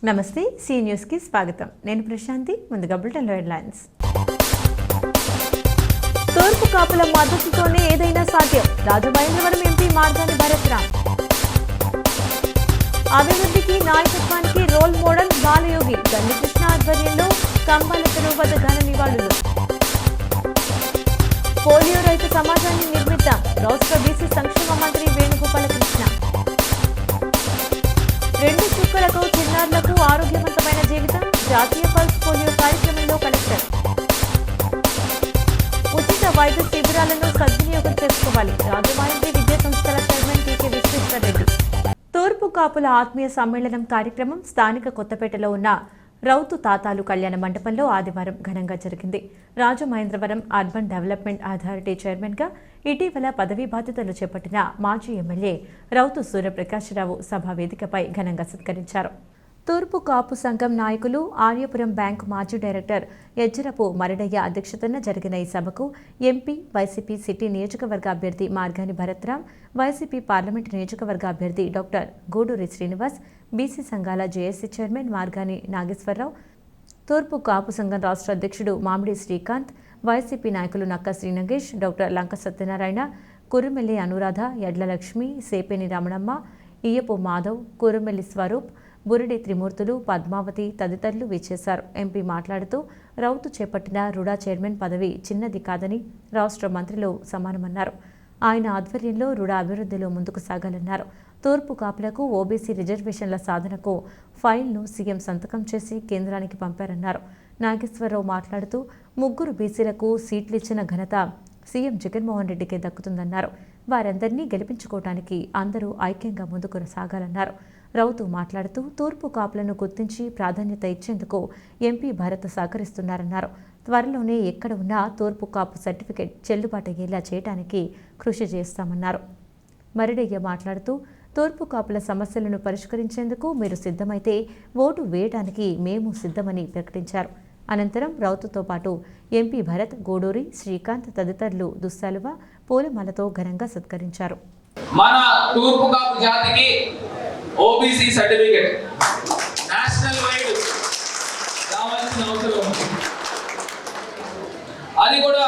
నమస్తే C news కి స్వాగతం. నేను ప్రశాంతి. ముందుగా బులెటిన్ హెడ్లైన్స్. తూర్పు కాపుల మద్దతుతోనే ఏదైనా సాధ్యం. రాజమహేంద్రవరం ఎంపీ మార్గాని భరత్రామ్. అభివృద్ధికి నాయకత్వానికి రోల్ మోడల్ బాలయోగి. గండికృష్ణ ఆధ్వర్యంలో కంబాలతరు వద్ద ఘన నివాళులు. పోలియో రైతు సమాజాన్ని నిర్మిద్దాం. రాష్ట్ర బీసీ సంక్షేమ మంత్రి వేణుగోపాలకృష్ణ. 2 చుక్కలకు చిన్నారులకు ఆరోగ్యవంతమైన జీవితం. జాతీయ పల్స్ పోలియో కార్యక్రమంలో కలెక్టర్. ఉచిత వైద్య శిబిరాలను సద్వినియోగం చేసుకోవాలి. రాజమహేంద్రి విద్యా సంస్థల చైర్మన్ టీకే విశ్వేశ్వరరెడ్డి. తూర్పు కాపుల ఆత్మీయ సమ్మేళనం కార్యక్రమం స్థానిక కొత్తపేటలో ఉన్న రౌతు తాతాలు కళ్యాణ మండపంలో ఆదివారం ఘనంగా జరిగింది. రాజమహేంద్రవరం అర్బన్ డెవలప్మెంట్ అథారిటీ చైర్మన్గా ఇటీవల పదవీ బాధ్యతలు చేపట్టిన మాజీ ఎమ్మెల్యే రౌతు సూర్యప్రకాశరావు సభా వేదికపై ఘనంగా సత్కరించారు. తూర్పు కాపు సంఘం నాయకులు, ఆర్యపురం బ్యాంకు మాజీ డైరెక్టర్ ఎజ్జరపు మరడయ్య అధ్యక్షతన జరిగిన ఈ సభకు ఎంపీ, వైసీపీ సిటీ నియోజకవర్గ అభ్యర్థి మార్గాని భరత్రామ్, వైసీపీ పార్లమెంటు నియోజకవర్గ అభ్యర్థి డాక్టర్ గూడూరి శ్రీనివాస్, బీసీ సంఘాల జేఏసీ చైర్మన్ మార్గాని నాగేశ్వరరావు, తూర్పు కాపు సంఘం రాష్ట్ర అధ్యక్షుడు మామిడి శ్రీకాంత్, వైసీపీ నాయకులు నక్క శ్రీనగేష్, డాక్టర్ లంక సత్యనారాయణ, కురుమెల్లి అనురాధ, యడ్ల లక్ష్మి, సేపేని రమణమ్మ, ఇయ్యపు మాధవ్, కురుమెల్లి స్వరూప్, బురిడి త్రిమూర్తులు, పద్మావతి తదితరులు విచ్చేశారు. ఎంపీ మాట్లాడుతూ రౌతు చేపట్టిన రుడా చైర్మన్ పదవి చిన్నది కాదని, రాష్ట్ర మంత్రిలో సమానమన్నారు. ఆయన ఆధ్వర్యంలో రుడా అభివృద్ధిలో ముందుకు సాగాలన్నారు. తూర్పు కాపులకు ఓబీసీ రిజర్వేషన్ల సాధనకు ఫైల్ను సీఎం సంతకం చేసి కేంద్రానికి పంపారన్నారు. నాగేశ్వరరావు మాట్లాడుతూ 3 బీసీలకు సీట్లిచ్చిన ఘనత సీఎం జగన్మోహన్ రెడ్డికే దక్కుతుందన్నారు. వారందరినీ గెలిపించుకోవడానికి అందరూ ఐక్యంగా ముందుకు సాగాలన్నారు. రౌతు మాట్లాడుతూ తూర్పు కాపులను గుర్తించి ప్రాధాన్యత ఇచ్చేందుకు ఎంపీ భరత్ సహకరిస్తున్నారన్నారు. త్వరలోనే ఎక్కడ ఉన్నా తూర్పు కాపు సర్టిఫికెట్ చెల్లుబాటు అయ్యేలా చేయడానికి కృషి చేస్తామన్నారు. మరిడయ్య మాట్లాడుతూ తూర్పు కాపుల సమస్యలను పరిష్కరించేందుకు మీరు సిద్ధమైతే ఓటు వేయడానికి మేము సిద్ధమని ప్రకటించారు. అనంతరం రౌతుతో పాటు ఎంపీ భరత్, గూడూరి శ్రీకాంత్ తదితరులు దుస్సాలువ, పూలమాలతో ఘనంగా సత్కరించారు. మన తూర్పు కాపు జాతికి ఓబీసీ సర్టిఫికెట్ నేషనల్ వైడ్ కావాల్సిన అవసరం ఉంది. అది కూడా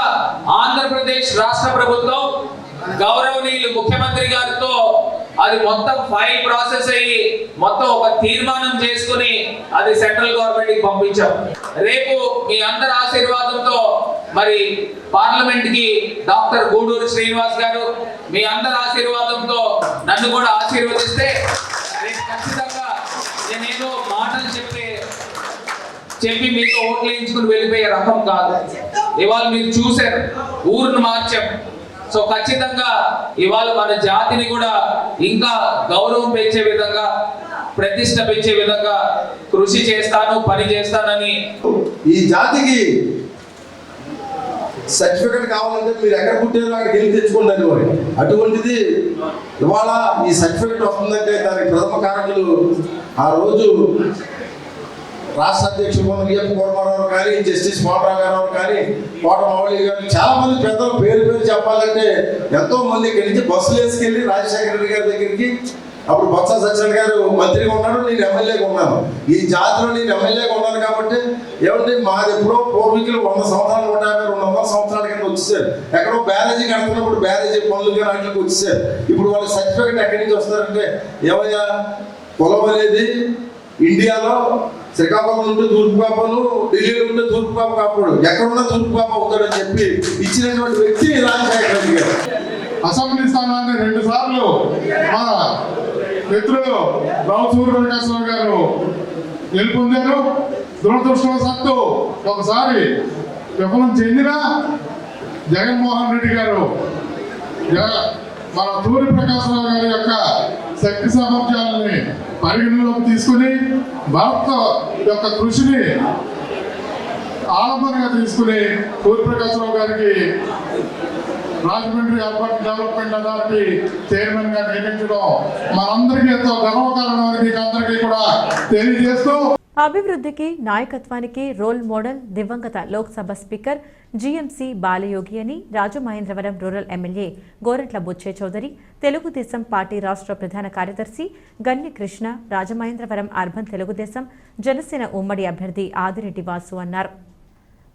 ఆంధ్రప్రదేశ్ రాష్ట్ర ప్రభుత్వం గౌరవనీయులు ముఖ్యమంత్రి గారితో అది మొత్తం ఫైల్ ప్రాసెస్ అయ్యి మొత్తం ఒక తీర్మానం చేసుకుని అది సెంట్రల్ గవర్నమెంట్ కి పంపించాం. రేపు మీ అందరి ఆశీర్వాదంతో మరి పార్లమెంట్ కి డాక్టర్ గూడూరి శ్రీనివాస్ గారు మీ అందరి ఆశీర్వాదంతో నన్ను కూడా ఆశీర్వదిస్తే ఖచ్చితంగా నేనేదో మాటలు చెప్పి మీతో ఓట్లు వేయించుకుని వెళ్ళిపోయే రకం కాదు. ఇవాళ మీరు చూశారు, ఊరును మార్చాం. సో ఖచ్చితంగా ఇవాళ మన జాతిని కూడా ఇంకా గౌరవం పెంచే విధంగా, ప్రతిష్ట పెంచే విధంగా కృషి చేస్తాను, పని చేస్తానని. ఈ జాతికి సర్టిఫికెట్ కావాలంటే మీరు ఎక్కడ పుట్టారో అక్కడికి వెళ్ళి తెచ్చుకుంటారు. అటువంటిది ఇవాళ ఈ సర్టిఫికెట్ వస్తుందంటే దానికి ప్రథమ కారకులు ఆ రోజు రాష్ట్ర అధ్యక్షుడు విఎఫ్ కోరమారావు కానీ, జస్టిస్ మోహన్ గారు కానీ, కోట మౌళి గారు, చాలా మంది పెద్దలు పేరు చెప్పాలంటే ఎంతో మంది ఇక్కడి నుంచి బస్సులు వేసుకెళ్ళి రాజశేఖర రెడ్డి గారి దగ్గరికి, అప్పుడు బొత్స సత్యనారాయణ గారు మంత్రిగా ఉన్నాడు, నేను ఎమ్మెల్యేగా ఉన్నాను. ఈ జాతిలో నేను ఎమ్మెల్యేగా ఉన్నాను కాబట్టి ఏమంటే మాది ఎప్పుడో పూర్వీకులు 100 సంవత్సరాలు 150, 200 సంవత్సరాల కింద వచ్చేసారు. ఎక్కడో బ్యారేజీ కడుతున్నప్పుడు బ్యారేజీ పనులు వాటికి వచ్చేసారు. ఇప్పుడు వాళ్ళ సర్టిఫికెట్ ఎక్కడి నుంచి వస్తారంటే ఏమయ్యా పొలం అనేది ఇండియాలో శ్రీకాకుళం ఉంటే తూర్పు కాపలు, ఢిల్లీలో ఉంటే తూర్పు కాపు కాపాడు, ఎక్కడున్నా తూర్పు కాపు అవుతాడని చెప్పి ఇచ్చినటువంటి వ్యక్తి రాజశేఖర రెడ్డి గారు. అసెంబ్లీ స్థానాన్ని 2 సార్లు మా మిత్రులు రావు సూర్యప్రకాశరావు గారు గెలుపొందారు. దురదృష్టవశాత్తు ఒకసారి విఫలం చెందిన జగన్మోహన్ రెడ్డి గారు మన సూర్యప్రకాశరావు గారి యొక్క శక్తి సామర్థ్యాలని పరిగణలోకి తీసుకుని భారత యొక్క కృషిని ఆలంబనగా తీసుకుని సూర్యప్రకాశరావు గారికి Rajahmundry urban development authority chairman గా నియమించడం మనందరికీ ఎంతో గర్వకారణమని మీకు అందరికీ కూడా తెలియజేస్తూ అభివృద్ధికి నాయకత్వానికి రోల్ మోడల్ దివంగత లోక్సభ స్పీకర్ జీఎంసీ బాలయోగి అని Rajamahendravaram rural MLA Gorantla Butche Chowdary, Telugu Desam party రాష్ట్ర ప్రధాన కార్యదర్శి గన్ని కృష్ణ, రాజమహేంద్రవరం అర్బన్ తెలుగుదేశం జనసేన ఉమ్మడి అభ్యర్థి ఆదిరెడ్డి వాసు అన్నారు.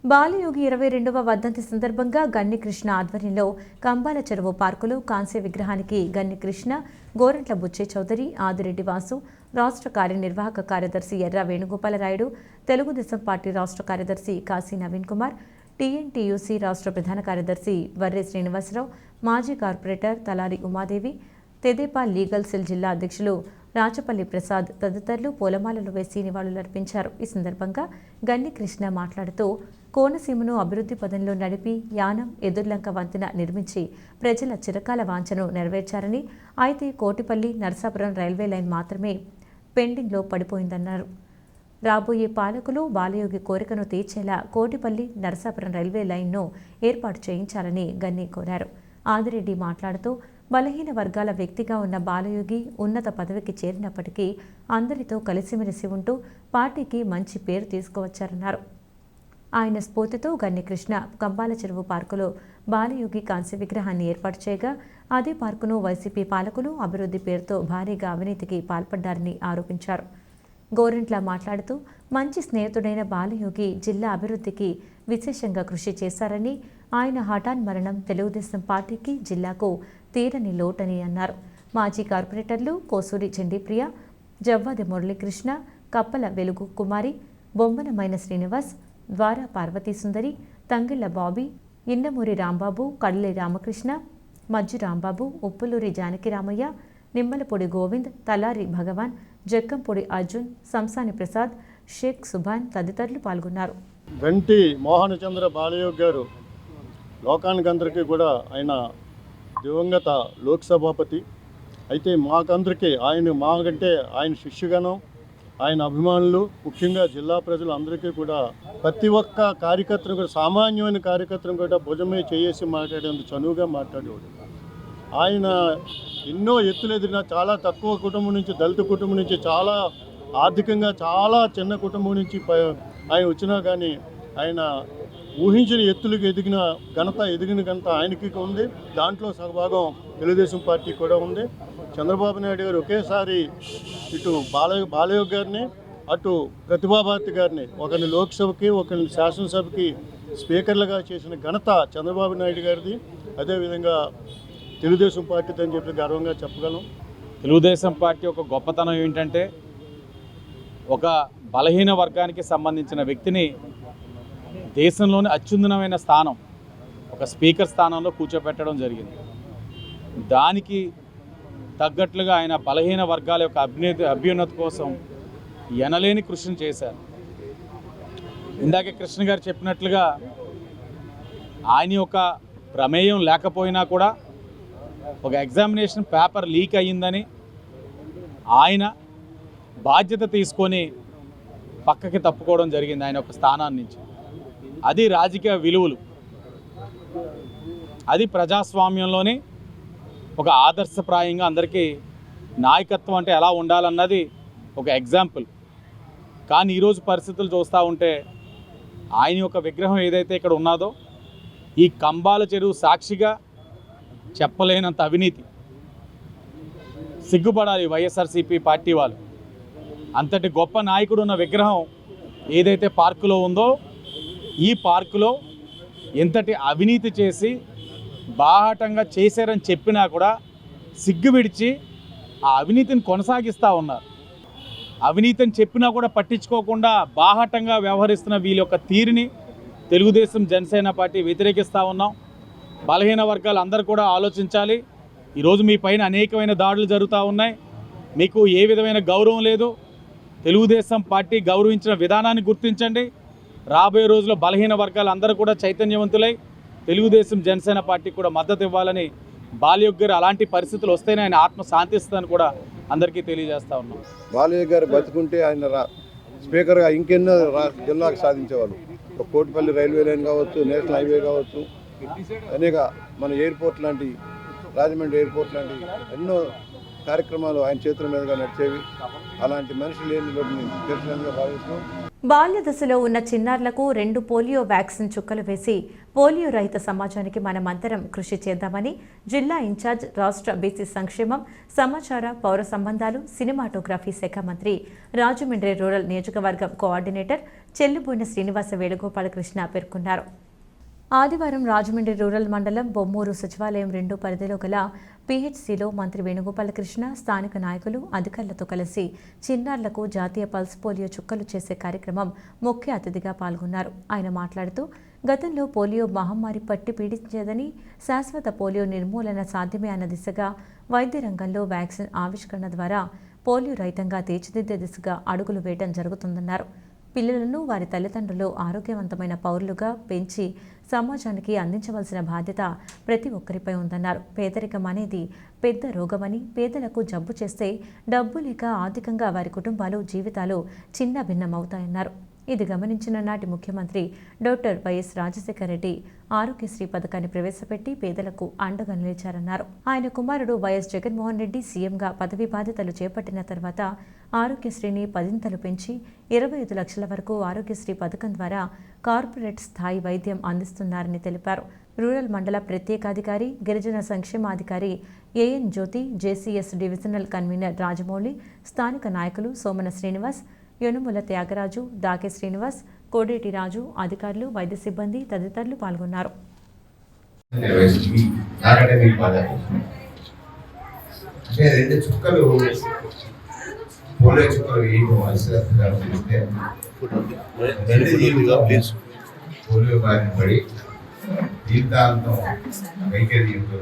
బాలయోగి 22వ వర్ధంతి సందర్భంగా గన్ని కృష్ణ ఆధ్వర్యంలో కంబాల చెరువు పార్కులో కాంస్య విగ్రహానికి గన్ని కృష్ణ, గోరంట్ల బుచ్చే చౌదరి, ఆదిరెడ్డి వాసు, రాష్ట్ర కార్యనిర్వాహక కార్యదర్శి ఎర్ర వేణుగోపాలరాయుడు, తెలుగుదేశం పార్టీ రాష్ట్ర కార్యదర్శి కాశీ నవీన్ కుమార్, టీఎన్టీయూసీ రాష్ట్ర ప్రధాన కార్యదర్శి వర్రే శ్రీనివాసరావు, మాజీ కార్పొరేటర్ తలారి ఉమాదేవి, తెదేపా లీగల్ సెల్ జిల్లా అధ్యక్షులు రాచపల్లి ప్రసాద్ తదితరులు పూలమాలలు వేసి నివాళులర్పించారు. ఈ సందర్భంగా గన్ని కృష్ణ మాట్లాడుతూ కోనసీమను అభివృద్ధి పదంలో నడిపి యానం ఎదుర్లంక వంతెన నిర్మించి ప్రజల చిరకాల వాంఛను నెరవేర్చారని, అయితే కోటిపల్లి నరసాపురం రైల్వే లైన్ మాత్రమే పెండింగ్లో పడిపోయిందన్నారు. రాబోయే పాలకులు బాలయోగి కోరికను తీర్చేలా కోటిపల్లి నరసాపురం రైల్వే లైన్ను ఏర్పాటు చేయించాలని గన్ని కోరారు. ఆదిరెడ్డి మాట్లాడుతూ బలహీన వర్గాల వ్యక్తిగా ఉన్న బాలయోగి ఉన్నత పదవికి చేరినప్పటికీ అందరితో కలిసిమెలిసి ఉంటూ పార్టీకి మంచి పేరు తీసుకువచ్చారన్నారు. ఆయన స్ఫూర్తితో గన్ని కృష్ణ కంబాల చెరువు పార్కులో బాలయోగి కాంస్య విగ్రహాన్ని ఏర్పాటు చేయగా అదే పార్కును వైసీపీ పాలకులు అభివృద్ధి పేరుతో భారీగా అవినీతికి పాల్పడ్డారని ఆరోపించారు. గోరంట్ల మాట్లాడుతూ మంచి స్నేహితుడైన బాలయోగి జిల్లా అభివృద్ధికి విశేషంగా కృషి చేశారని, ఆయన హఠాన్ మరణం తెలుగుదేశం పార్టీకి జిల్లాకు తీరని లోటని అన్నారు. మాజీ కార్పొరేటర్లు కోసూరి చండీప్రియ, జవ్వాది మురళీకృష్ణ, కప్పల వెలుగు కుమారి, బొమ్మనమైన శ్రీనివాస్, ద్వార పార్వతీసుందరి, తంగిళ్ల బాబీ, ఇన్నమూరి రాంబాబు, కడలి రామకృష్ణ, మజ్జు రాంబాబు, ఉప్పులూరి జానకిరామయ్య, నిమ్మలపొడి గోవింద్, తలారి భగవాన్, జక్కంపొడి అర్జున్, సంసాని ప్రసాద్, షేక్ సుభాన్ తదితరులు పాల్గొన్నారు. గంటి మోహనచంద్ర బాలయోగి గారు లోకానికి అందరికీ కూడా ఆయన దివంగత లోక్సభాపతి. అయితే మాకందరికీ మాకంటే ఆయన శిష్యగణం, ఆయన అభిమానులు, ముఖ్యంగా జిల్లా ప్రజలు అందరికీ కూడా ప్రతి ఒక్క కార్యకర్తను కూడా సామాన్యమైన కార్యకర్తను కూడా భుజమే చేసి మాట్లాడేందుకు చనువుగా మాట్లాడేవాడు. ఆయన ఎన్నో ఎత్తులు ఎదిరిన చాలా తక్కువ కుటుంబం నుంచి, దళిత కుటుంబం నుంచి, చాలా ఆర్థికంగా చాలా చిన్న కుటుంబం నుంచి ఆయన వచ్చినా కానీ ఆయన ఊహించిన ఎత్తులకు ఎదిగిన ఘనత ఆయనకి ఉంది. దాంట్లో సగభాగం తెలుగుదేశం పార్టీ కూడా ఉంది. చంద్రబాబు నాయుడు గారు ఒకేసారి ఇటు బాలయోగి గారిని, అటు ప్రతిభాభారతి గారిని, ఒకరిని లోక్సభకి ఒకరిని శాసనసభకి స్పీకర్లుగా చేసిన ఘనత చంద్రబాబు నాయుడు గారిది. అదేవిధంగా తెలుగుదేశం పార్టీతో అని చెప్పి గర్వంగా చెప్పగలం. తెలుగుదేశం పార్టీ ఒక గొప్పతనం ఏంటంటే ఒక బలహీన వర్గానికి సంబంధించిన వ్యక్తిని దేశంలోని అత్యున్నతమైన స్థానం, ఒక స్పీకర్ స్థానంలో కూర్చోపెట్టడం జరిగింది. దానికి తగ్గట్లుగా ఆయన బలహీన వర్గాల యొక్క అభ్యున్నతి కోసం ఎనలేని కృషిని చేశారు. ఇందాక కృష్ణ గారు చెప్పినట్లుగా ఆయన యొక్క ప్రమేయం లేకపోయినా కూడా ఒక ఎగ్జామినేషన్ పేపర్ లీక్ అయ్యిందని ఆయన బాధ్యత తీసుకొని పక్కకి తప్పుకోవడం జరిగింది ఆయన ఒక స్థానాన్ని నుంచి. అది రాజకీయ విలువలు, అది ప్రజాస్వామ్యంలోని ఒక ఆదర్శప్రాయంగా అందరికీ నాయకత్వం అంటే ఎలా ఉండాలన్నది ఒక ఎగ్జాంపుల్. కానీ ఈరోజు పరిస్థితులు చూస్తూ ఉంటే ఆయన యొక్క విగ్రహం ఏదైతే ఇక్కడ ఉన్నదో ఈ కంబాల చెరువు సాక్షిగా చెప్పలేనంత అవినీతి. సిగ్గుపడాలి వైఎస్ఆర్సీపీ పార్టీ వాళ్ళు. అంతటి గొప్ప నాయకుడు ఉన్న విగ్రహం ఏదైతే పార్కులో ఉందో ఈ పార్కులో ఎంతటి అవినీతి చేసి బాహాటంగా చేశారని చెప్పినా కూడా సిగ్గు విడిచి ఆ అవినీతిని కొనసాగిస్తూ ఉన్నారు. అవినీతిని చెప్పినా కూడా పట్టించుకోకుండా బాహాటంగా వ్యవహరిస్తున్న వీళ్ళ యొక్క తీరుని తెలుగుదేశం జనసేన పార్టీ వ్యతిరేకిస్తూ ఉన్నాం. బలహీన వర్గాలు అందరూ కూడా ఆలోచించాలి. ఈరోజు మీ పైన అనేకమైన దాడులు జరుగుతూ ఉన్నాయి. మీకు ఏ విధమైన గౌరవం లేదు. తెలుగుదేశం పార్టీ గౌరవించిన విధానాన్ని గుర్తించండి. రాబోయే రోజుల్లో బలహీన వర్గాలు అందరూ కూడా చైతన్యవంతులై తెలుగుదేశం జనసేన పార్టీకి కూడా మద్దతు ఇవ్వాలని, బాలయోగి గారు అలాంటి పరిస్థితులు వస్తేనే ఆయన ఆత్మ శాంతిస్తుందని కూడా అందరికీ తెలియజేస్తూ ఉన్నాం. బాలయోగి గారు బతుకుంటే ఆయన స్పీకర్గా ఇంకెన్నో జిల్లాకు సాధించేవాళ్ళు. కోటిపల్లి రైల్వే లైన్ కావచ్చు, నేషనల్ హైవే కావచ్చు, అనేక మన ఎయిర్పోర్ట్ లాంటి, రాజమండ్రి ఎయిర్పోర్ట్ లాంటి ఎన్నో కార్యక్రమాలు ఆయన చేతుల మీదుగా నడిచేవి. అలాంటి మనిషి లేని లోటుని తీర్చడంగా భావిస్తూ బాల్య దశలో ఉన్న చిన్నారులకు 2 పోలియో వ్యాక్సిన్ చుక్కలు వేసి పోలియో రహిత సమాజానికి మనమంతరం కృషి చేద్దామని జిల్లా ఇన్ఛార్జ్ రాష్ట్ర బీసీ సంక్షేమం, సమాచార, పౌర సంబంధాలు, సినిమాటోగ్రఫీ శాఖ మంత్రి రాజమండ్రి రూరల్ నియోజకవర్గం కోఆర్డినేటర్ చెల్లుబోయిన శ్రీనివాస వేణుగోపాలకృష్ణ పేర్కొన్నారు. ఆదివారం రాజమండ్రి రూరల్ మండలం బొమ్మూరు సచివాలయం 2 పరిధిలో గల పీహెచ్సీలో మంత్రి వేణుగోపాలకృష్ణ స్థానిక నాయకులు, అధికారులతో కలిసి చిన్నారులకు జాతీయ పల్స్ పోలియో చుక్కలు చేసే కార్యక్రమం ముఖ్య అతిథిగా పాల్గొన్నారు. ఆయన మాట్లాడుతూ గతంలో పోలియో మహమ్మారి పట్టి పీడించేదని, శాశ్వత పోలియో నిర్మూలన సాధ్యమే అన్న దిశగా వైద్య రంగంలో వ్యాక్సిన్ ఆవిష్కరణ ద్వారా పోలియో రహితంగా తీర్చిదిద్దే దిశగా అడుగులు వేయడం జరుగుతుందన్నారు. పిల్లలను వారి తల్లిదండ్రులు ఆరోగ్యవంతమైన పౌరులుగా పెంచి సమాజానికి అందించవలసిన బాధ్యత ప్రతి ఒక్కరిపై ఉందన్నారు. పేదరికం అనేది పెద్ద రోగమని, పేదలకు జబ్బు చేస్తే డబ్బు లేక ఆర్థికంగా వారి కుటుంబాలు, జీవితాలు చిన్న భిన్నమవుతాయన్నారు. ఇది గమనించిన నాటి ముఖ్యమంత్రి డాక్టర్ వైఎస్ రాజశేఖర రెడ్డి ఆరోగ్యశ్రీ పథకాన్ని ప్రవేశపెట్టి పేదలకు అండగా నిలిచారన్నారు. ఆయన కుమారుడు వైఎస్ జగన్మోహన్ రెడ్డి సీఎంగా పదవి బాధ్యతలు చేపట్టిన తర్వాత ఆరోగ్యశ్రీని 10 పెంచి 25 లక్షల వరకు ఆరోగ్యశ్రీ పథకం ద్వారా కార్పొరేట్ స్థాయి వైద్యం అందిస్తున్నారని తెలిపారు. రూరల్ మండల ప్రత్యేకాధికారి, గిరిజన సంక్షేమాధికారి AN Jyothi, JCS divisional convener Rajamouli, స్థానిక నాయకులు సోమన శ్రీనివాస్, యనుముల త్యాగరాజు, దాకే శ్రీనివాస్, కోడేటి రాజు, అధికారులు, వైద్య సిబ్బంది తదితరులు పాల్గొన్నారు. పోలియో బారిన పడి జీవితాంతం వైకల్యంతో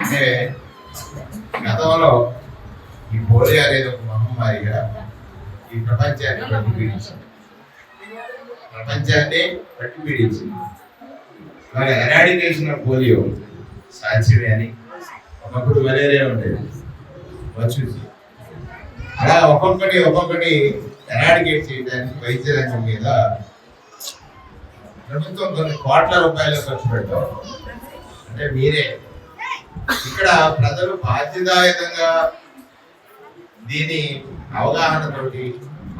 అంటే గతంలో ఈ పోలియో అనేది ఒక మహమ్మారిగా ఈ ప్రపంచాన్ని పట్టి పీడించింది. మరి ఎరాడికేషన్ ఆఫ్ పోలియో సాధ్యమే అని ఒకప్పుడు మలేరియా ఉండేది, వచ్చేసి అలా ఒక్కొక్కటి ఎరాడికేట్ చేయడానికి వైద్య రంగం మీద ప్రభుత్వం కొన్ని కోట్ల రూపాయలు ఖర్చు పెడతారు. అంటే మీరే ఇక్కడ ప్రజలు బాధ్యతాయుతంగా దీని అవగాహనతోటి,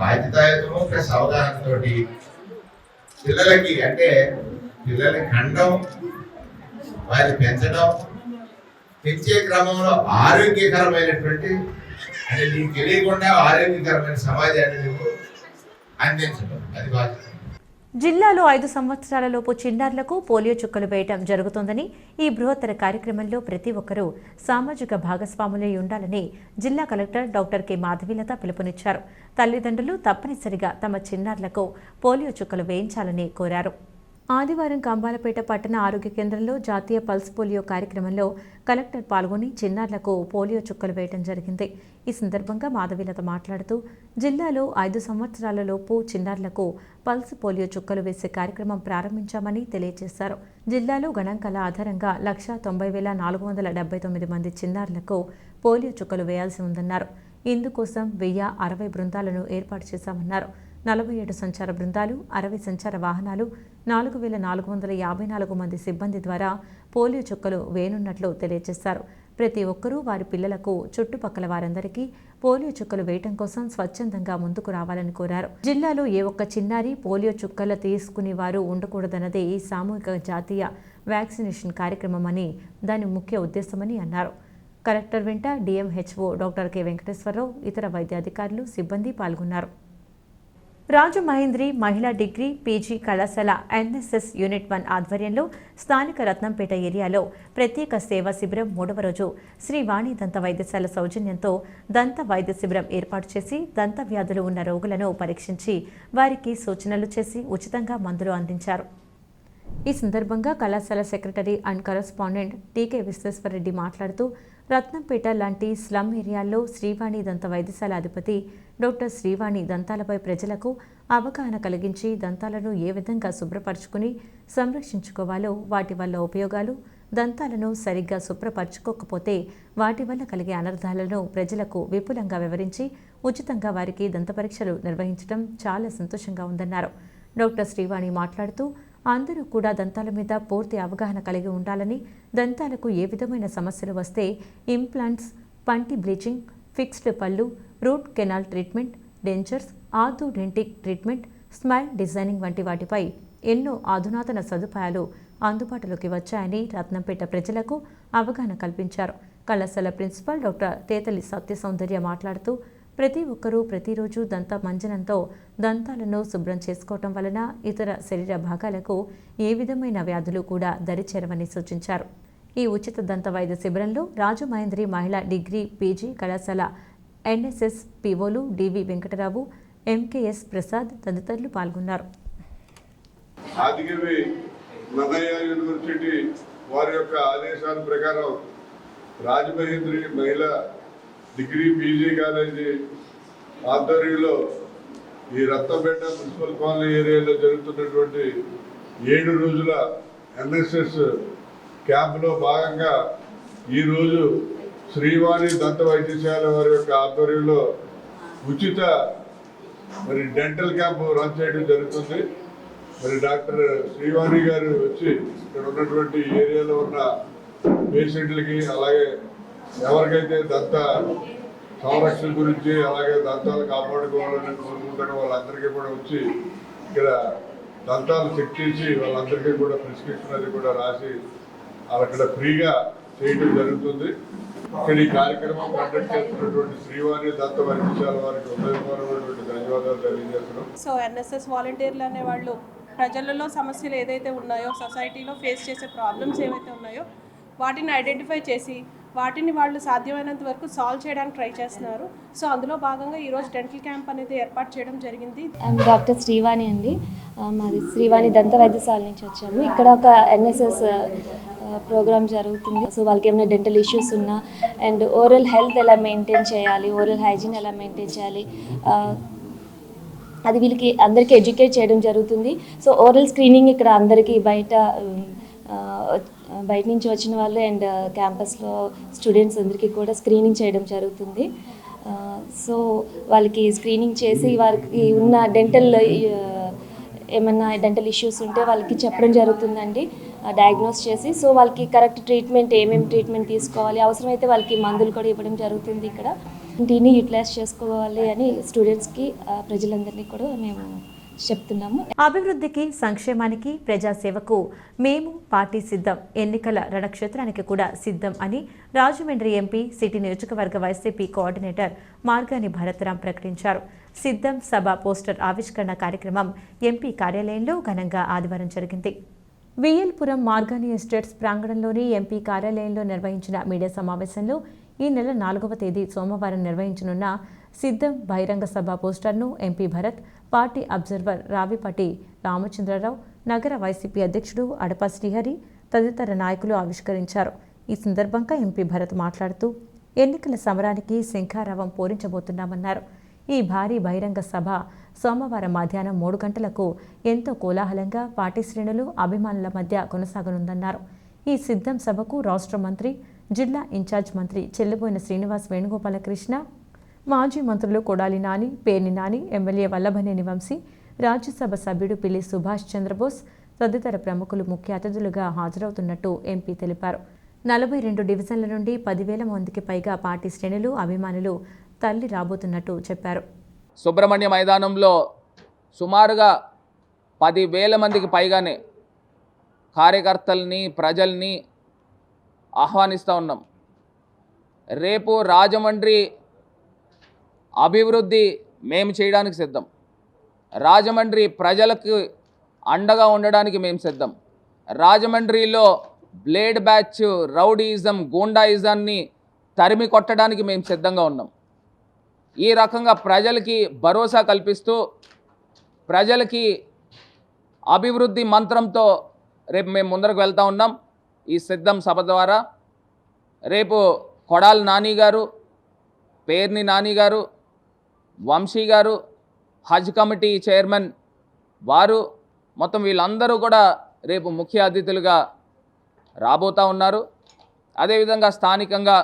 బాధ్యతాయుతము ప్లస్ అవగాహనతోటి పిల్లలకి అంటే పిల్లల్ని కండం, వారిని పెంచడం, పెంచే క్రమంలో ఆరోగ్యకరమైనటువంటి అంటే నీకు తెలియకుండా ఆరోగ్యకరమైన సమాజాన్ని నువ్వు అందించడం, అది బాధ్యత. జిల్లాలో 5 సంవత్సరాలలోపు చిన్నారులకు పోలియో చుక్కలు వేయటం జరుగుతోందని, ఈ బృహత్తర కార్యక్రమంలో ప్రతి ఒక్కరూ సామాజిక భాగస్వాములై ఉండాలని జిల్లా కలెక్టర్ డాక్టర్ కె మాధవీలత పిలుపునిచ్చారు. తల్లిదండ్రులు తప్పనిసరిగా తమ చిన్నారులకు పోలియో చుక్కలు వేయించాలని కోరారు. ఆదివారం కంబాలపేట పట్టణ ఆరోగ్య కేంద్రంలో జాతీయ పల్స్ పోలియో కార్యక్రమంలో కలెక్టర్ పాల్గొని చిన్నారులకు పోలియో చుక్కలు వేయడం జరిగింది. ఈ సందర్భంగా మాధవీలత మాట్లాడుతూ జిల్లాలో 5 సంవత్సరాలలోపు చిన్నారులకు పల్స్ పోలియో చుక్కలు వేసే కార్యక్రమం ప్రారంభించామని తెలియజేశారు. జిల్లాలో గణాంకాల ఆధారంగా 190,479 మంది చిన్నారులకు పోలియో చుక్కలు వేయాల్సి ఉందన్నారు. ఇందుకోసం 1060 బృందాలను ఏర్పాటు చేశామన్నారు. 47 సంచార బృందాలు, 60 సంచార వాహనాలు, 4454 మంది సిబ్బంది ద్వారా పోలియో చుక్కలు వేయనున్నట్లు తెలియజేశారు. ప్రతి ఒక్కరూ వారి పిల్లలకు, చుట్టుపక్కల వారందరికీ పోలియో చుక్కలు వేయటం కోసం స్వచ్ఛందంగా ముందుకు రావాలని కోరారు. జిల్లాలో ఏ ఒక్క చిన్నారి పోలియో చుక్కలు తీసుకునే వారు ఉండకూడదన్నదే ఈ సామూహిక జాతీయ వ్యాక్సినేషన్ కార్యక్రమమని, దాని ముఖ్య ఉద్దేశమని అన్నారు. కలెక్టర్ వెంట డిఎంహెచ్ఓ డాక్టర్ కె వెంకటేశ్వరరావు, ఇతర వైద్య అధికారులు, సిబ్బంది పాల్గొన్నారు. రాజమహేంద్రి మహిళా డిగ్రీ పీజీ కళాశాల ఎన్ఎస్ఎస్ యూనిట్ 1 ఆధ్వర్యంలో స్థానిక రత్నంపేట ఏరియాలో ప్రత్యేక సేవా శిబిరం 3వ రోజు శ్రీ వాణి దంత వైద్యశాల సౌజన్యంతో దంత వైద్య శిబిరం ఏర్పాటు చేసి దంత వ్యాధులు ఉన్న రోగులను పరీక్షించి వారికి సూచనలు చేసి ఉచితంగా మందులు అందించారు. ఈ సందర్భంగా కళాశాల సెక్రటరీ అండ్ కరస్పాండెంట్ టీకే విశ్వేశ్వరరెడ్డి మాట్లాడుతూ రత్నంపేట లాంటి స్లమ్ ఏరియాల్లో శ్రీవాణి దంత వైద్యశాల అధిపతి డాక్టర్ శ్రీవాణి దంతాలపై ప్రజలకు అవగాహన కలిగించి దంతాలను ఏ విధంగా శుభ్రపరచుకుని సంరక్షించుకోవాలో, వాటి వల్ల ఉపయోగాలు, దంతాలను సరిగ్గా శుభ్రపరచుకోకపోతే వాటి వల్ల కలిగే అనర్థాలను ప్రజలకు విపులంగా వివరించి ఉచితంగా వారికి దంత పరీక్షలు నిర్వహించడం చాలా సంతోషంగా ఉందన్నారు. డాక్టర్ శ్రీవాణి మాట్లాడుతూ అందరూ కూడా దంతాల మీద పూర్తి అవగాహన కలిగి ఉండాలని, దంతాలకు ఏ విధమైన సమస్యలు వస్తే ఇంప్లాంట్స్, పంటి బ్లీచింగ్, ఫిక్స్డ్ పళ్ళు, root canal treatment, dentures, orthodontic treatment, smile designing వంటి వాటిపై ఎన్నో అధునాతన సదుపాయాలు అందుబాటులోకి వచ్చాయని రత్నంపేట ప్రజలకు అవగాహన కల్పించారు. కళాశాల ప్రిన్సిపల్ డాక్టర్ తేతలి సత్యసౌందర్య మాట్లాడుతూ ప్రతి ఒక్కరూ ప్రతిరోజు దంత మంజనంతో దంతాలను శుభ్రం చేసుకోవటం వలన ఇతర శరీర భాగాలకు ఏ విధమైన వ్యాధులు కూడా దరిచేరవని సూచించారు. ఈ ఉచిత దంత వైద్య శిబిరంలో రాజమహేంద్రి మహిళా డిగ్రీ పీజీ కళాశాల ఎన్ఎస్ఎస్ పిఓలు డివి వెంకటరావు, ఎంకేఎస్ ప్రసాద్ తదితరులు పాల్గొన్నారు. ఆదికవి నన్నయ్య యూనివర్సిటీ వారి యొక్క ఆదేశాల ప్రకారం రాజమహేంద్రి మహిళా డిగ్రీ పీజీ కాలేజీ ఆధ్వర్యంలో ఈ రత్నంపేట మున్సిపల్ కాలనీ ఏరియాలో జరుగుతున్నటువంటి 7 రోజుల ఎన్ఎస్ఎస్ క్యాంపులో భాగంగా ఈరోజు శ్రీవాణి దంత వైద్యశాల వారి యొక్క ఆధ్వర్యంలో ఉచిత డెంటల్ క్యాంపు రన్ చేయడం జరుగుతుంది. డాక్టర్ శ్రీవాణి గారు వచ్చి ఇక్కడ ఉన్నటువంటి ఏరియాలో ఉన్న పేషెంట్లకి, అలాగే ఎవరికైతే దంత సంరక్షణ గురించి, అలాగే దంతాలు కాపాడుకోవాలని కోరుకుంటున్న వాళ్ళందరికీ కూడా వచ్చి ఇక్కడ దంతాలు చెక్ చేసి వాళ్ళందరికీ కూడా ప్రిస్క్రిప్షన్ అది కూడా రాసి అక్కడ ఫ్రీగా చేయడం జరుగుతుంది. ఇక్కడ ఈ కార్యక్రమం కండక్ట్ చేస్తున్నటువంటి శ్రీవాణి దంత వైద్యశాల వారికి హృదయపూర్వకమైనటువంటి ధన్యవాదాలు తెలియజేస్తున్నాం. సో ఎన్ఎస్ఎస్ వాలంటీర్లు అనే వాళ్ళు ప్రజలలో సమస్యలు ఏదైతే ఉన్నాయో, సొసైటీలో ఫేస్ చేసే ప్రాబ్లమ్స్ ఏవైతే ఉన్నాయో వాటిని ఐడెంటిఫై చేసి వాటిని వాళ్ళు సాధ్యమైనంత వరకు సాల్వ్ చేయడానికి ట్రై చేస్తున్నారు. సో అందులో భాగంగా ఈరోజు డెంటల్ క్యాంప్ అనేది ఏర్పాటు చేయడం జరిగింది. డాక్టర్ శ్రీవాణి అండి, మాది శ్రీవాణి దంత వైద్యశాల నుంచి వచ్చాము. ఇక్కడ ఒక ఎన్ఎస్ఎస్ ప్రోగ్రామ్ జరుగుతుంది. సో వాళ్ళకి ఏమైనా డెంటల్ ఇష్యూస్ ఉన్నా అండ్ ఓరల్ హెల్త్ ఎలా మెయింటైన్ చేయాలి, ఓరల్ హైజీన్ ఎలా మెయింటైన్ చేయాలి, అది వీళ్ళకి అందరికీ ఎడ్యుకేట్ చేయడం జరుగుతుంది. సో ఓరల్ స్క్రీనింగ్ ఇక్కడ అందరికీ బయట నుంచి వచ్చిన వాళ్ళు అండ్ క్యాంపస్లో స్టూడెంట్స్ అందరికీ కూడా స్క్రీనింగ్ చేయడం జరుగుతుంది. సో వాళ్ళకి స్క్రీనింగ్ చేసి వారికి ఉన్న ఏమన్నా డెంటల్ ఇష్యూస్ ఉంటే వాళ్ళకి చెప్పడం జరుగుతుందండి, డయాగ్నోస్ చేసి. సో వాళ్ళకి కరెక్ట్ ట్రీట్మెంట్, ఏమేమి ట్రీట్మెంట్ తీసుకోవాలి, అవసరమైతే వాళ్ళకి మందులు కూడా ఇవ్వడం జరుగుతుంది. ఇక్కడ దీన్ని యూటిలైజ్ చేసుకోవాలి అని స్టూడెంట్స్కి, ప్రజలందరినీ కూడా మేము చెప్తున్నాము. అభివృద్ధికి, సంక్షేమానికి, ప్రజాసేవకు మేము పార్టీ సిద్ధం, ఎన్నికల రణక్షేత్రానికి కూడా సిద్ధం అని రాజమండ్రి ఎంపీ సిటీ నియోజకవర్గ వైసీపీ కోఆర్డినేటర్ మార్గాని భరత్రాం ప్రకటించారు. సిద్ధం సభ పోస్టర్ ఆవిష్కరణ కార్యక్రమం ఎంపీ కార్యాలయంలో ఘనంగా ఆదివారం జరిగింది. విఎల్పురం మార్గాని ఎస్టేట్స్ ప్రాంగణంలోని ఎంపీ కార్యాలయంలో నిర్వహించిన మీడియా సమావేశంలో ఈ నెల 4వ తేదీ సోమవారం నిర్వహించనున్న సిద్ధం బహిరంగ సభ పోస్టర్ను MP Bharat, party observer Ravipati Ramachandrarao, నగర వైసీపీ అధ్యక్షుడు అడప శ్రీహరి తదితర నాయకులు ఆవిష్కరించారు. ఈ సందర్భంగా ఎంపీ భరత్ మాట్లాడుతూ ఎన్నికల సమరానికి శంఖారావం పూరించబోతున్నామన్నారు. ఈ భారీ బహిరంగ సభ సోమవారం మధ్యాహ్నం 3 గంటలకు ఎంతో కోలాహలంగా పార్టీ శ్రేణులు, అభిమానుల మధ్య కొనసాగనుందన్నారు. ఈ సిద్ధం సభకు రాష్ట్ర మంత్రి, జిల్లా ఇన్ఛార్జ్ మంత్రి చెల్లిబోయిన శ్రీనివాస్ వేణుగోపాలకృష్ణ, మాజీ మంత్రులు కొడాలి నాని, పేర్ని నాని, ఎమ్మెల్యే వల్లభనేని వంశీ, రాజ్యసభ సభ్యుడు పిల్లి సుభాష్ చంద్రబోస్ తదితర ప్రముఖులు ముఖ్య అతిథులుగా హాజరవుతున్నట్టు ఎంపీ తెలిపారు. 42 డివిజన్ల నుండి 10,000 మందికి పైగా పార్టీ శ్రేణులు, అభిమానులు తల్లి రాబోతున్నట్టు చెప్పారు. సుబ్రహ్మణ్య మైదానంలో సుమారుగా 10,000 మందికి పైగానే కార్యకర్తల్ని, ప్రజల్ని ఆహ్వానిస్తూ ఉన్నాం. రేపు రాజమండ్రి అభివృద్ధి మేము చేయడానికి సిద్ధం. రాజమండ్రి ప్రజలకు అండగా ఉండడానికి మేము సిద్ధం. రాజమండ్రిలో బ్లేడ్ బ్యాచ్, రౌడీయిజం, గూండాయిజాన్ని తరిమి కొట్టడానికి మేము సిద్ధంగా ఉన్నాం. ఈ రకంగా ప్రజలకి భరోసా కల్పిస్తూ, ప్రజలకి అభివృద్ధి మంత్రంతో రేపు మేము ముందరకు వెళ్తూ ఉన్నాం. ఈ సిద్ధం సభ ద్వారా రేపు కొడాలి నాని గారు, పేర్ని నాని గారు, వంశీ గారు, హజ్ కమిటీ చైర్మన్ వారు, మొత్తం వీళ్ళందరూ కూడా రేపు ముఖ్య అతిథులుగా రాబోతూ ఉన్నారు. అదేవిధంగా స్థానికంగా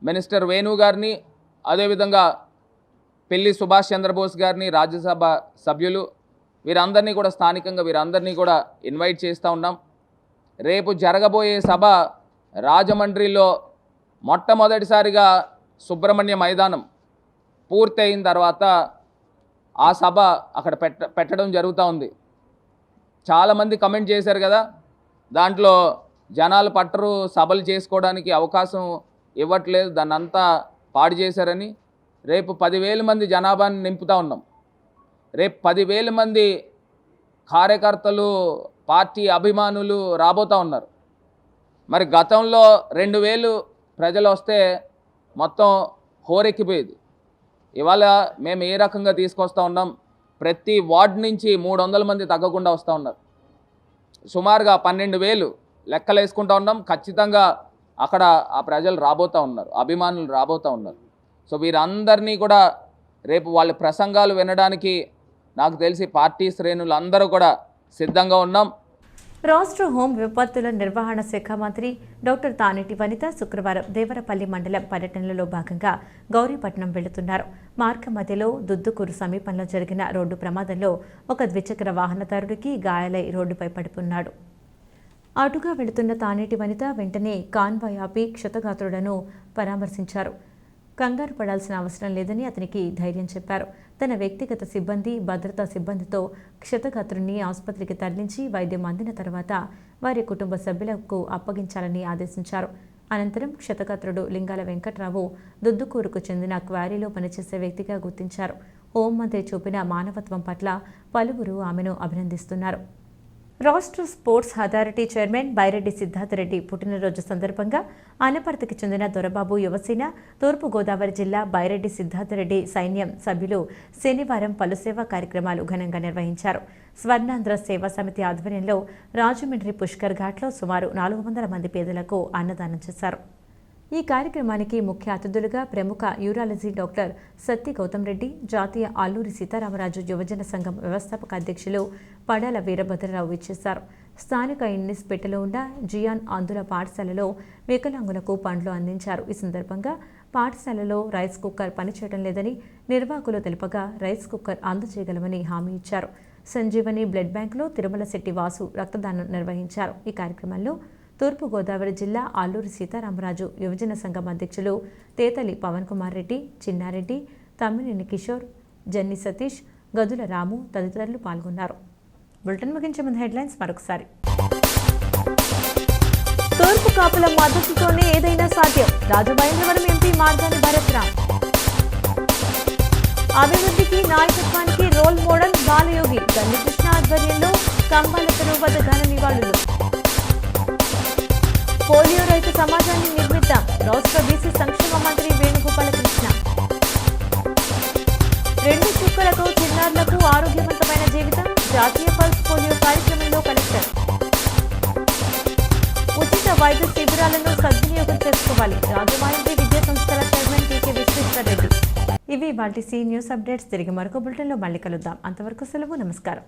మినిస్టర్ వేణు గారిని, అదేవిధంగా పిల్లి సుభాష్ చంద్రబోస్ గారిని, రాజ్యసభ సభ్యులు, వీరందరినీ కూడా స్థానికంగా వీరందరినీ కూడా ఇన్వైట్ చేస్తూ ఉన్నాం. రేపు జరగబోయే సభ రాజమండ్రిలో మొట్టమొదటిసారిగా సుబ్రహ్మణ్య మైదానం పూర్తి అయిన తర్వాత ఆ సభ అక్కడ పెట్టడం జరుగుతూ ఉంది. చాలామంది కమెంట్ చేశారు కదా, దాంట్లో జనాలు పట్టరు, సభలు చేసుకోవడానికి అవకాశం ఇవ్వట్లేదు, దాన్ని అంతా పాడు చేశారని. రేపు 10,000 మంది జనాభాని నింపుతూ ఉన్నాం. రేపు 10,000 మంది కార్యకర్తలు, పార్టీ అభిమానులు రాబోతూ ఉన్నారు. మరి గతంలో 2,000 ప్రజలు వస్తే మొత్తం హోరెక్కిపోయేది. ఇవాళ మేము ఏ రకంగా తీసుకొస్తూ ఉన్నాం, ప్రతి వార్డు నుంచి 300 మంది తగ్గకుండా వస్తూ ఉన్నారు. సుమారుగా 12,000 లెక్కలు వేసుకుంటూ ఉన్నాం. ఖచ్చితంగా అక్కడ ఆ ప్రజలు రాబోతూ ఉన్నారు, అభిమానులు రాబోతూ ఉన్నారు. సో వీరందరినీ కూడా రేపు వాళ్ళ ప్రసంగాలు వినడానికి నాకు తెలిసి పార్టీ శ్రేణులు అందరూ కూడా సిద్ధంగా ఉన్నాం. రాష్ట్ర హోం విపత్తుల నిర్వహణ శాఖ మంత్రి డాక్టర్ తానేటి వనిత శుక్రవారం దేవరపల్లి మండలం పర్యటనలో భాగంగా గౌరీపట్నం వెళుతున్నారు. మార్గ మధ్యలో దుద్దుకూరు సమీపంలో జరిగిన రోడ్డు ప్రమాదంలో ఒక ద్విచక్ర వాహనదారుడికి గాయాలై రోడ్డుపై పడిపోన్నాడు. అటుగా వెళుతున్న తానేటి వనిత వెంటనే కాన్వాయ్ ఆపి క్షతగాత్రులను పరామర్శించారు. కంగారు పడాల్సిన అవసరం లేదని అతనికి ధైర్యం చెప్పారు. తన వ్యక్తిగత సిబ్బంది, భద్రతా సిబ్బందితో క్షతగాత్రుని ఆసుపత్రికి తరలించి వైద్యం అందిన తర్వాత వారి కుటుంబ సభ్యులకు అప్పగించాలని ఆదేశించారు. అనంతరం క్షతగాత్రుడు లింగాల వెంకట్రావు దుద్దుకూరుకు చెందిన క్వారీలో పనిచేసే వ్యక్తిగా గుర్తించారు. హోంమంత్రి చూపిన మానవత్వం పట్ల పలువురు ఆమెను అభినందిస్తున్నారు. రాష్ట్ర sports authority chairman Byreddy Siddhartha Reddy పుట్టినరోజు సందర్భంగా అనపర్తికి చెందిన దొరబాబు యువసేన, తూర్పుగోదావరి జిల్లా బైరెడ్డి సిద్ధార్థరెడ్డి సైన్యం సభ్యులు శనివారం పలు సేవా కార్యక్రమాలు ఘనంగా నిర్వహించారు. స్వర్ణాంధ్ర సేవా సమితి ఆధ్వర్యంలో రాజమండ్రి పుష్కర్ ఘాట్లో సుమారు 400 మంది పేదలకు అన్నదానం చేశారు. ఈ కార్యక్రమానికి ముఖ్య అతిథులుగా ప్రముఖ యూరాలజీ డాక్టర్ సత్తి గౌతమ్ రెడ్డి, జాతీయ అల్లూరి సీతారామరాజు యువజన సంఘం వ్యవస్థాపక అధ్యక్షులు పడాల వీరభద్రరావు ఇచ్చేశారు. స్థానిక ఇన్నిస్పేటలో ఉన్న జియాన్ ఆంధ్ర పాఠశాలలో వికలాంగులకు పండ్లు అందించారు. ఈ సందర్భంగా పాఠశాలలో రైస్ కుక్కర్ పనిచేయడం లేదని నిర్వాహకులు తెలుపగా రైస్ కుక్కర్ అందజేయగలమని హామీ ఇచ్చారు. సంజీవని బ్లడ్ బ్యాంకులో తిరుమల శెట్టి వాసు రక్తదానం నిర్వహించారు. ఈ కార్యక్రమంలో తూర్పుగోదావరి జిల్లా అల్లూరి సీతారామరాజు యువజన సంఘం అధ్యక్షులు తేతలి పవన్ కుమార్ రెడ్డి, చిన్నారెడ్డి, తమ్మినేని కిషోర్, జన్ని సతీష్, గదుల రాము తదితరులు పాల్గొన్నారు. బులెటిన్ ముగించే ముందు హెడ్లైన్స్ మరొకసారి. తూర్పు కాపుల మద్దతుతోనే ఏదైనా సాధ్యం, రాజమహేంద్రవరం ఎంపీ మార్గాని భరత్రామ్. అభివృద్ధికి, నాయకత్వానికి రోల్ మోడల్ బాలయోగి, గండికృష్ణ ఆధ్వర్యంలో కంబాల చెరువు వద్ద ఘన నివాళులు. పోలియో రైతు సమాజాన్ని నిర్మిద్దాం, రాష్ట్ర బీసీ సంక్షేమ మంత్రి వేణుగోపాలకృష్ణ. 2 చుక్కలతో చిన్నారులకు ఆరోగ్యవంతమైన జీవితం, జాతీయ పల్స్ పోలియో కార్యక్రమంలో కలెక్టర్. ఉచిత వైద్య శిబిరాలను సద్వినియోగం చేసుకోవాలి, రాజమహేంద్రి విద్యా సంస్థల చైర్మన్ టీకే విశ్వేశ్వరరెడ్డి. ఇవి వాటి న్యూస్ అప్డేట్స్. తిరిగి మరొక బులెటిన్లో మళ్ళీ కలుద్దాం. అంతవరకు సెలవు, నమస్కారం.